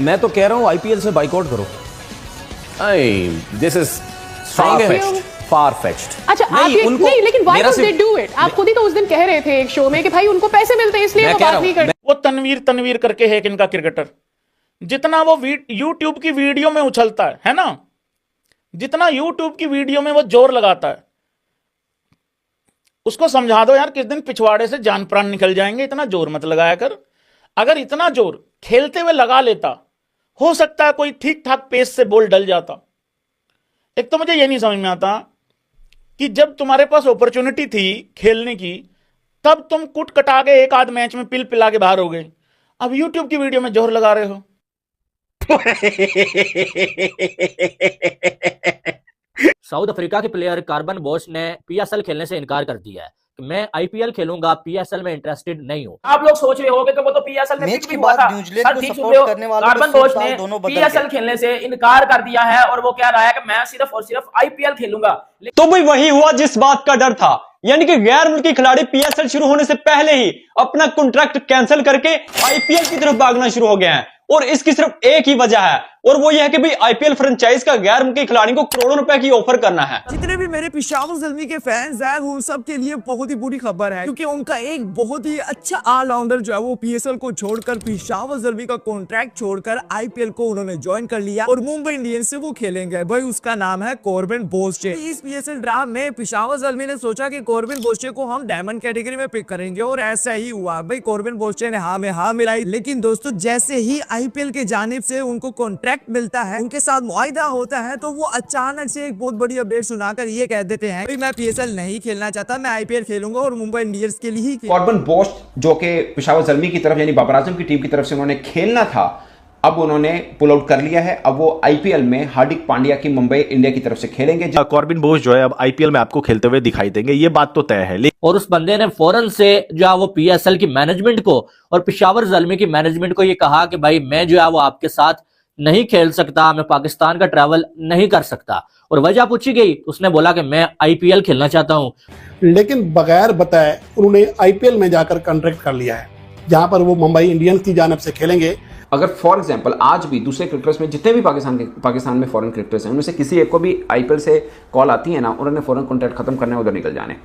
मैं तो कह रहा हूँ आईपीएल से बाइकआउट करो। This is far fetched. अच्छा आप ये नहीं, लेकिन why don't they do it? आप खुद ही तो उस दिन कह रहे थे एक शो में कि भाई उनको पैसे मिलते हैं इसलिए वो बात नहीं करते। वो तनवीर करके है इनका क्रिकेटर, जितना वो यूट्यूब की वीडियो में उछलता है ना, जितना यूट्यूब की वीडियो में वो जोर लगाता है, उसको समझा दो यार किस दिन पिछवाड़े से जान प्राण निकल जाएंगे, इतना जोर मत लगाया कर। अगर इतना जोर खेलते हुए लगा लेता, हो सकता है कोई ठीक ठाक पेस से बॉल डल जाता। एक तो मुझे ये नहीं समझ में आता कि जब तुम्हारे पास अपॉर्चुनिटी थी खेलने की, तब तुम कुट कटा के एक आध मैच में पिल पिला के बाहर हो गए। अब यूट्यूब की वीडियो में जोर लगा रहे हो। साउथ अफ्रीका के प्लेयर कार्बन बॉश ने पीएसएल खेलने से इनकार कर दिया है कि मैं आईपीएल खेलूंगा, पीएसएल में इंटरेस्टेड नहीं हूं। आप लोग सोच रहे होंगे कि वो तो पीएसएल में मैच भी के हुआ बाद था। न्यूजीलैंड को ठीक सपोर्ट करने वालों कार्बन के बॉश साल ने दोनों बदल पीएसएल गए। खेलने से इनकार कर दिया है और वो कह रहा है कि मैं सिर्फ और सिर्फ आईपीएल खेलूंगा। तो भाई वही हुआ जिस बात का डर था, यानी कि गैर मुल्की खिलाड़ी पीएसएल शुरू होने से पहले ही अपना कॉन्ट्रैक्ट कैंसिल करके आईपीएल की तरफ भागना शुरू हो गए हैं। और इसकी सिर्फ एक ही वजह है, और वो ये है कि भाई आईपीएल फ्रेंचाइज का गैर मुल्की खिलाड़ी को करोड़ों रुपए की ऑफर करना है। जितने भी मेरे पेशावर ज़ल्मी के फैंस हैं उन सब के लिए बहुत ही बुरी खबर है, क्योंकि उनका एक बहुत ही अच्छा ऑलराउंडर जो है वो पीएसएल को छोड़कर, पेशावर ज़ल्मी का कॉन्ट्रैक्ट छोड़कर आईपीएल को उन्होंने ज्वाइन कर लिया और मुंबई इंडियंस से वो खेलेंगे। भाई उसका नाम है कॉर्बिन बोस्चे। इस पीएसएल ड्राफ्ट में पेशावर ज़ल्मी ने सोचा कि कॉर्बिन बोस्चे को हम डायमंड कैटेगरी में पिक करेंगे और ऐसा ही हुआ। भाई कॉर्बिन बोस्चे ने हाँ में हाँ मिलाई, लेकिन दोस्तों जैसे ही आईपीएल के जानिब से उनको कॉन्ट्रैक्ट मिलता है, उनके साथ मुआहिदा होता है, तो वो अचानक से एक बहुत बड़ी अपडेट सुनाकर ये कह देते हैं मैं पीएसएल नहीं खेलना चाहता, मैं आईपीएल खेलूंगा और मुंबई इंडियंस के लिए ही। कॉर्बिन बोश जो कि पेशावर ज़ल्मी की तरफ यानी बाबर आजम की टीम की तरफ से उन्होंने खेलना था, अब उन्होंने पुल आउट कर लिया है। अब वो आईपीएल में हार्दिक पांड्या की मुंबई इंडिया की तरफ से खेलेंगे। कॉर्बिन बोश जो है अब आईपीएल में आपको खेलते हुए दिखाई देंगे, ये बात तो तय है। और उस बंदे ने फौरन से जो है वो पीएसएल की मैनेजमेंट को और पेशावर ज़ल्मी की मैनेजमेंट को ये कहा कि भाई मैं जो है वो आपके साथ नहीं खेल सकता, मैं पाकिस्तान का ट्रैवल नहीं कर सकता। और वजह पूछी गई, उसने बोला कि मैं आईपीएल खेलना चाहता हूं। लेकिन बगैर बताए उन्होंने आईपीएल में जाकर कॉन्ट्रैक्ट कर लिया है, जहां पर वो मुंबई इंडियंस की जानिब से खेलेंगे। अगर फॉर एग्जांपल आज भी दूसरे क्रिकेटर्स में जितने भी पाकिस्तान में फॉरेन क्रिकेटर्स हैं, उनमें से किसी एक को भी आईपीएल से कॉल आती है ना, उन्होंने फॉरेन कॉन्ट्रैक्ट खत्म करने उधर निकल जाने।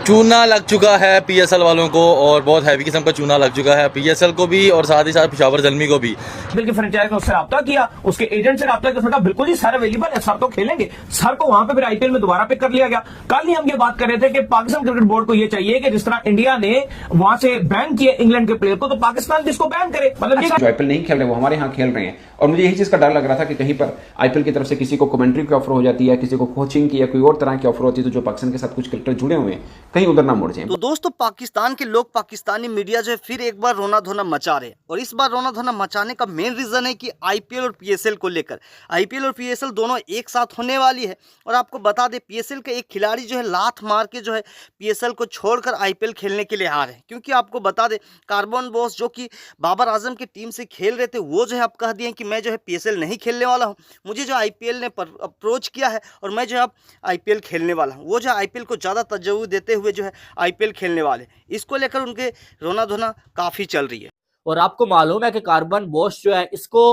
चूना लग चुका है पीएसएल वालों को, और बहुत हैवी किस्म का चूना लग चुका है पीएसएल को भी और साथ ही साथ पेशावर ज़ल्मी को भी। बिल्कुल फ्रेंचाइज ने उससे रब्ता किया, उसके एजेंट से रब्ता किया, उसने बिल्कुल जी सर अवेलेबल है, सर तो खेलेंगे। सर को वहां पे फिर आईपीएल में दोबारा पिक कर लिया गया। कल ही हम ये बात कर रहे थे कि पाकिस्तान क्रिकेट बोर्ड को ये चाहिए कि जिस तरह इंडिया ने वहां से बैन किया इंग्लैंड के प्लेयर को, तो पाकिस्तान भी इसको बैन करे। मतलब जो आईपीएल नहीं खेल रहे वो हमारे यहाँ खेल रहे हैं, और मुझे यही चीज का डर लग रहा था कि कहीं पर आईपीएल की तरफ से किसी को कमेंट्री की ऑफर हो जाती है, किसी को कोचिंग की या कोई और तरह की ऑफर होती है, तो जो पाकिस्तान के साथ कुछ क्रिकेटर जुड़े हुए हैं कहीं उधर ना मुड़ जाए। तो दोस्तों पाकिस्तान के लोग, पाकिस्तानी मीडिया जो है फिर एक बार रोना धोना मचा रहे हैं, और इस बार रोना धोना मचाने का मेन रीजन है कि आईपीएल और पीएसएल को लेकर। आईपीएल और पीएसएल दोनों एक साथ होने वाली है, और आपको बता दें पीएसएल के एक खिलाड़ी जो है लात मार के जो है पीएसएल को छोड़कर आईपीएल खेलने के लिए आ रहे हैं। क्योंकि आपको बता दें कार्बन बॉश जो कि बाबर आजम की टीम से खेल रहे थे, वो जो है आप कह दिए कि मैं जो है पीएसएल नहीं खेलने वाला हूँ, मुझे जो आईपीएल ने अप्रोच किया है और मैं जो है आईपीएल खेलने वाला हूँ। वो जो आईपीएल को ज़्यादा तवज्जो देते हुए जो है आईपीएल खेलने वाले, इसको लेकर उनके रोना धोना काफ़ी चल रही है। और आपको मालूम है कि कार्बन बॉश जो है इसको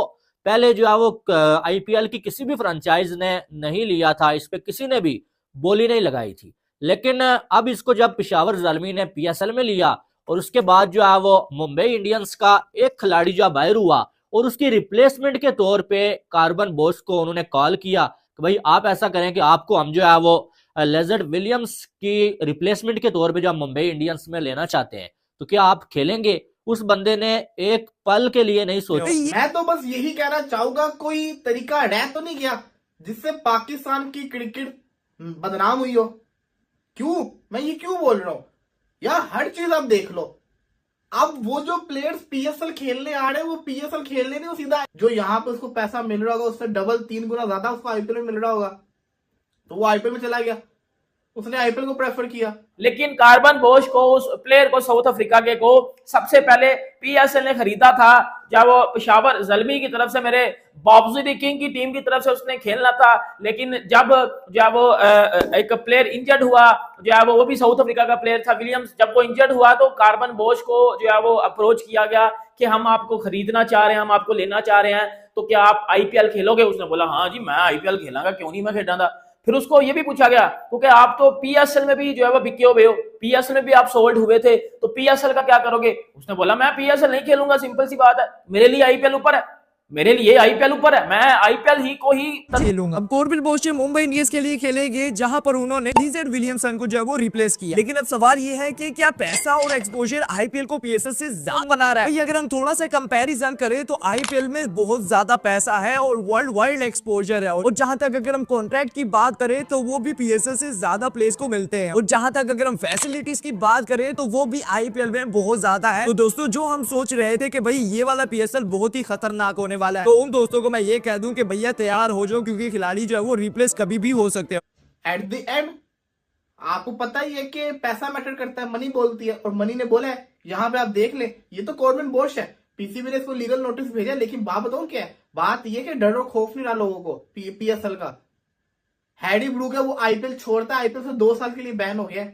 पहले जो है वो आईपीएल की किसी भी फ्रेंचाइज ने नहीं लिया था, इस पे किसी ने भी बोली नहीं लगाई थी। लेकिन अब इसको जब पेशावर ज़ल्मी ने पीएसएल में लिया और उसके बाद जो है वो मुंबई इंडियंस का एक खिलाड़ी जो बाहर हुआ और उसकी रिप्लेसमेंट के तौर पे कार्बन बॉश को उन्होंने कॉल किया कि भाई आप ऐसा करें कि आपको हम जो है वो लेजर्ड विलियम्स की रिप्लेसमेंट के तौर पे जो मुंबई इंडियंस में लेना चाहते हैं, तो क्या आप खेलेंगे? उस बंदे ने एक पल के लिए नहीं सोचा। मैं तो बस यही कहना चाहूंगा, कोई तरीका रह तो नहीं गया जिससे पाकिस्तान की क्रिकेट बदनाम हुई हो? क्यों मैं ये क्यों बोल रहा हूँ यार, हर चीज आप देख लो। अब वो जो प्लेयर्स पीएसएल खेलने आ रहे हैं, वो पीएसएल खेलने नहीं, वो सीधा जो यहाँ पे उसको पैसा मिल रहा होगा उससे डबल 3 गुना ज्यादा उसको आईपीएल में मिल रहा होगा, तो वो आईपीएल में चला गया, उसने आईपीएल को प्रेफर किया। लेकिन कार्बन बॉश को, उस प्लेयर को, साउथ अफ्रीका के को सबसे पहले पीएसएल ने खरीदा था जब वो पेशावर ज़ल्मी की तरफ से, मेरे बावजूद किंग की टीम की तरफ से उसने खेलना था। लेकिन जब वो एक प्लेयर इंजर्ड हुआ, जो है वो भी साउथ अफ्रीका का प्लेयर था विलियम्स, जब वो इंजर्ड हुआ तो कार्बन बॉश को जो है वो अप्रोच किया गया कि हम आपको खरीदना चाह रहे हैं, हम आपको लेना चाह रहे हैं। तो क्या आप आईपीएल खेलोगे? उसने बोला हाँ जी मैं आईपीएल खेलांगा, क्यों नहीं, मैं खेलना था। फिर उसको ये भी पूछा गया क्योंकि आप तो पीएसएल में भी जो है वो बिके हुए हो, पीएसएल में भी आप सोल्ड हुए थे, तो पीएसएल का क्या करोगे? उसने बोला मैं पीएसएल नहीं खेलूंगा, सिंपल सी बात है, मेरे लिए आईपीएल ऊपर है, मेरे लिए आईपीएल ऊपर है, मैं आईपीएल ही को ही खेलूंगा। अब कॉर्बिन बोश मुंबई इंडियंस के लिए खेलेंगे, जहां पर उन्होंने लीजेंड विलियमसन को जो है वो रिप्लेस किया। लेकिन अब सवाल ये है कि क्या पैसा और एक्सपोजर आईपीएल को पीएसएल से ज्यादा बना रहा है? अगर हम थोड़ा सा कंपैरिजन करें तो आईपीएल में बहुत ज्यादा पैसा है और वर्ल्ड वाइड एक्सपोजर है, और जहां तक अगर हम कॉन्ट्रैक्ट की बात करें तो वो भी पीएसएल से ज्यादा प्लेयर्स को मिलते हैं, और जहां तक अगर हम फैसिलिटीज की बात करें तो वो भी आईपीएल में बहुत ज्यादा है। तो दोस्तों जो हम सोच रहे थे कि भाई ये वाला पीएसएल बहुत ही खतरनाक होने वाला है, तो उन दोस्तों को मैं ये कह दूं कि भैया तैयार हो जाओ, क्योंकि खिलाड़ी जो है वो रिप्लेस कभी भी हो सकते हैं। एट द एंड आपको पता ही है कि पैसा मैटर करता है, मनी बोलती है, और मनी ने बोला है। यहाँ पे आप देख ले, ये तो कॉर्बिन बोश है, पीसीबी ने इसको लीगल नोटिस भेजा, लेकिन बात बताऊं क्या है, बात ये कि डर और खौफ नहीं रहा लोगों को पीएसएल का। हैडी ब्रूक है वो आईपीएल छोड़ता है, आईपीएल से 2 साल के लिए बैन हो गया।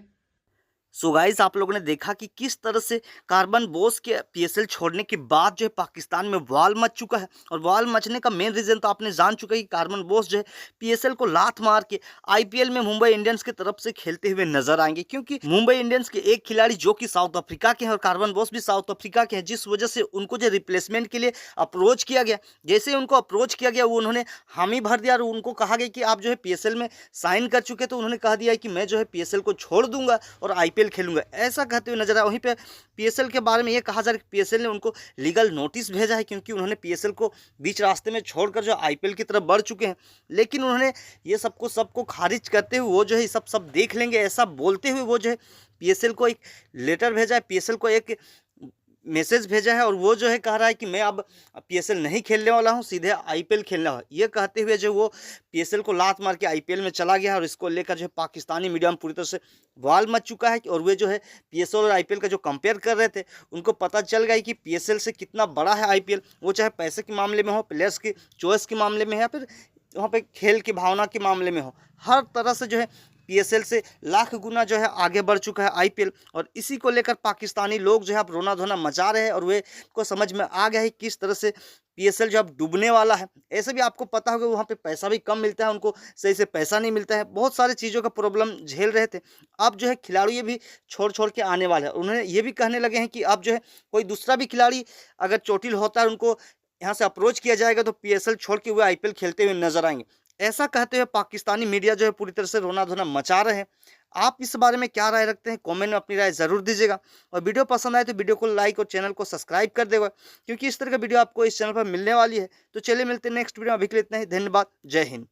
सो गाइस आप लोगों ने देखा कि किस तरह से कार्बन बोस के पीएसएल छोड़ने के बाद जो है पाकिस्तान में वाल मच चुका है, और वाल मचने का मेन रीज़न तो आपने जान चुका है कि कार्बन बोस जो है पीएसएल को लात मार के आईपीएल में मुंबई इंडियंस की तरफ से खेलते हुए नजर आएंगे, क्योंकि मुंबई इंडियंस के एक खिलाड़ी जो कि साउथ अफ्रीका के हैं और कार्बन बोस भी साउथ अफ्रीका के हैं, जिस वजह से उनको जो रिप्लेसमेंट के लिए अप्रोच किया गया, जैसे उनको अप्रोच किया गया वो उन्होंने हामी भर दिया और उनको कहा गया कि आप जो है पीएसएल में साइन कर चुके, तो उन्होंने कहा दिया कि मैं जो है पीएसएल को छोड़ दूंगा और आईपीएल खेलूंगा, ऐसा कहते हुए नजर आया। वहीं पे पीएसएल के बारे में ये कहा जा रहा है कि पीएसएल ने उनको लीगल नोटिस भेजा है, क्योंकि उन्होंने पीएसएल को बीच रास्ते में छोड़कर जो आईपीएल की तरफ बढ़ चुके हैं। लेकिन उन्होंने ये सबको खारिज करते हुए वो जो है सब देख लेंगे ऐसा बोलते हुए वो जो है पीएसएल को एक लेटर भेजा है, पीएसएल को एक मैसेज भेजा है, और वो जो है कह रहा है कि मैं अब पीएसएल नहीं खेलने वाला हूं, सीधे आईपीएल खेलना है। ये कहते हुए जो वो पीएसएल को लात मार के आईपीएल में चला गया है, और इसको लेकर जो है पाकिस्तानी मीडिया में पूरी तरह से वाल मच चुका है। और वे जो है पीएसएल और आईपीएल का जो कंपेयर कर रहे थे, उनको पता चल गया कि पीएसएल से कितना बड़ा है आईपीएल, वो चाहे पैसे के मामले में हो, प्लेयर्स की चॉइस के मामले में है, या फिर वहाँ पे खेल की भावना के मामले में हो, हर तरह से जो है पीएसएल से लाख गुना जो है आगे बढ़ चुका है आईपीएल। और इसी को लेकर पाकिस्तानी लोग जो है अब रोना धोना मचा रहे हैं, और वे को समझ में आ गया है किस तरह से पीएसएल जो अब डूबने वाला है। ऐसे भी आपको पता होगा वहाँ पे पैसा भी कम मिलता है, उनको सही से पैसा नहीं मिलता है, बहुत सारी चीज़ों का प्रॉब्लम झेल रहे थे। अब जो है खिलाड़ी ये भी छोड़ के आने वाले हैं। उन्होंने ये भी कहने लगे हैं कि अब जो है कोई दूसरा भी खिलाड़ी अगर चोटिल होता है, उनको यहाँ से अप्रोच किया जाएगा तो पीएसएल छोड़ के वो आईपीएल खेलते हुए नजर आएंगे। ऐसा कहते हुए पाकिस्तानी मीडिया जो है पूरी तरह से रोना धोना मचा रहे हैं। आप इस बारे में क्या राय रखते हैं, कमेंट में अपनी राय जरूर दीजिएगा, और वीडियो पसंद आए तो वीडियो को लाइक और चैनल को सब्सक्राइब कर देगा, क्योंकि इस तरह का वीडियो आपको इस चैनल पर मिलने वाली है। तो चलिए मिलते हैं नेक्स्ट वीडियो में, अभी के लिए इतना ही, धन्यवाद, जय हिंद।